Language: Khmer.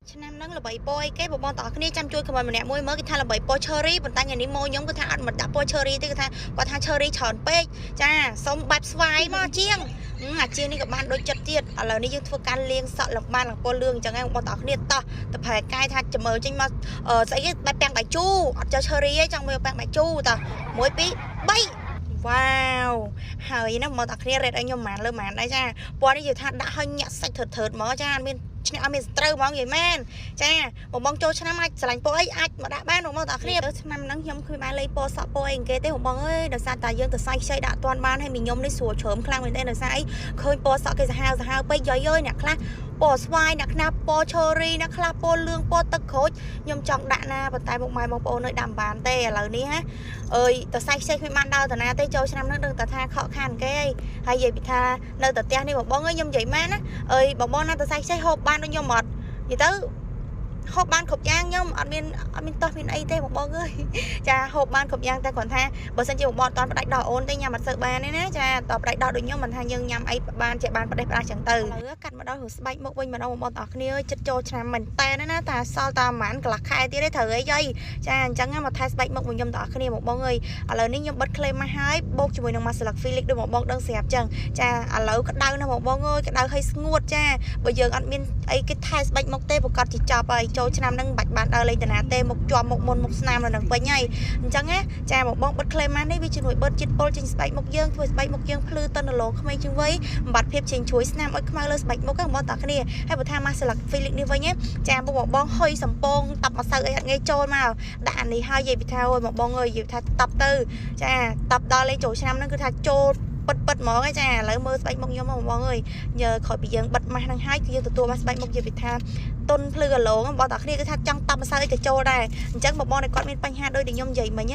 ឆ្នាំហ្នឹងល្បីពណ៌អីគេបងតោះគ្នាចាំជួយខមមិនម្នាក់មួយមើលគេថាល្បីពណ៌ cherry ប៉ុន្តែថ្ងៃនេះម៉ូខ្ញុំគឺថាអត់មិនដាក់ពណ៌ cherry ទេគឺថាគាត់ថា cherry ច្រើនពេកចាសុំបែបស្វាយមកជាងអាជាងនេះក៏បានដូចចិត្តទៀតឥឡូវនេះយើងធ្វើការលាងសក់ឡើងបានឡើងពណ៌លឿងអញ្ចឹងឯងបងតោះគ្នាតោះទៅប្រែកាយថាចាំមើលចេញមកស្អីគេបែបពាំងបាយជូរអត់ចើ cherry ទេចង់មើលពាំងបាយជូរតោះ1 2 3វ៉ាវហើយណាមកតាគ្នារ៉េតឲ្យខ្ញុំហ្មងលើហ្មងដែរចាពណ៌នេះនិយាយថាដាក់ឲ្យញាក់សាច់ធឺតហ្មងចាអត់មានឆ្នេះអត់មានត្រូវហ្មងនិយាយមែនចាបងចូលឆ្នាំអាចឆ្លាញ់ពណ៌អីអាចមកដាក់បានបងតាគ្នាឆ្នាំហ្នឹងខ្ញុំគ្មានបានលេខពណ៌សក់ពណ៌អីគេទេបងអើយដោយសារតែយើងទៅសាយខ្ចីដាក់អត់បានហើយមីខ្ញុំនេះស្រួលជ្រើមខ្លាំងមែនទេដោយសារអីឃើញពណ៌សក់គេសាហាវពេកយាយអើយអ្នកខ្លះពណ៌ស្វាយអ្នកខ្លះពណ៌ cherry អ្នកខ្លះពណ៌លឿងពណ៌ទឹកក្រូចខ្ញុំចង់ដាក់ណាប៉ុន្តែមុខម៉ែបងប្អូននៅដាក់បានទេឥឡូវនេះហ៎អើយទៅសាយខ្ចីគ្មានបានដើរតាណាទេចូលឆ្នាំហ្នឹងដឹងតែថាខកខានគេហើយនិយាយពីថានៅតែផ្ទះនេះបងអើយខ្ញុំនិយាយមែនណាអើយបងណាទៅសាយខ្ចីហូបបានដូចខ្ញុំអត់និយាយទៅហូបបានគ្រប់យ៉ាងខ្ញុំអត់មានតោះមានអីទេបងអើយចាហូបបានគ្រប់យ៉ាងតែគ្រាន់ថាបើសិនជាបងអត់ផ្ដាច់ដោះអូនទេញ៉ាំអត់សូវបានទេណាចាតផ្ដាច់ដោះដូចខ្ញុំមិនថាយើងញ៉ាំអីបានជាបានផ្ដេសផ្ដាស់ចឹងទៅឥឡូវកាត់មកដល់រស្បែកមុខវិញម្ដងបងប្អូនគ្នាចិត្តចូលឆ្នាំមែនតែណាតែសល់តែប្រហែលកន្លះខែទៀតទេត្រូវអីយាយចាអញ្ចឹងមកថែស្បែកមុខខ្ញុំបងប្អូនគ្នាបងអើយឥឡូវនេះខ្ញុំបិទ claim មកហើយបូកជាមួយនឹង Maslak Felix ដូចបងដឹងស្រាប់ចឹងចាឥឡូវក្តៅណាបងអើយក្តៅហើយស្ងួតចាបើយើងអត់មានអីគេថែស្បែកមុខទេប្រកាសជាចប់ហើយចូលឆ្នាំហ្នឹងបាច់បានដើរលេងតាណាទេមុខជាប់មុខមុនមុខស្នាមនៅនឹងវិញហើយអញ្ចឹងណាចាបងបិទ claim មកនេះវាជួយបិទជាតិពុលចេញស្បែកមុខយើងធ្វើស្បែកមុខយើងភ្លឺតនឡងក្មេងជាងវ័យបំបត្តិភាពចេញជួយស្នាមឲ្យខ្មៅលើស្បែកមុខហ្នឹងបងប្អូនគ្នាហើយបើថា Maslak Felix នេះវិញចាបងហុយសំពងតាប់ម្សៅអីអត់ងាយចូលមកដាក់អានេះហើយនិយាយពីថាអូយបងអើយនិយាយថាតាប់ទៅចាតាប់ដល់លេងចូលឆ្នាំហ្នឹងគឺថាចូលពិតហ្មងឯងចាឥឡូវមើលស្បែកមុខខ្ញុំបងអើយញើក្រោយពីយើងបិទម៉ាស់ហ្នឹងហើយគឺយើងទទួលបានស្បែកមុខនិយាយពីថាតុនភ្លឺអាឡងបងប្អូនគ្នាគឺថាចង់តាប់ម្សៅអីក៏ចូលដែរអញ្ចឹងបងដែលគាត់មានបញ្ហាដូចខ្ញុំនិយាយមិញ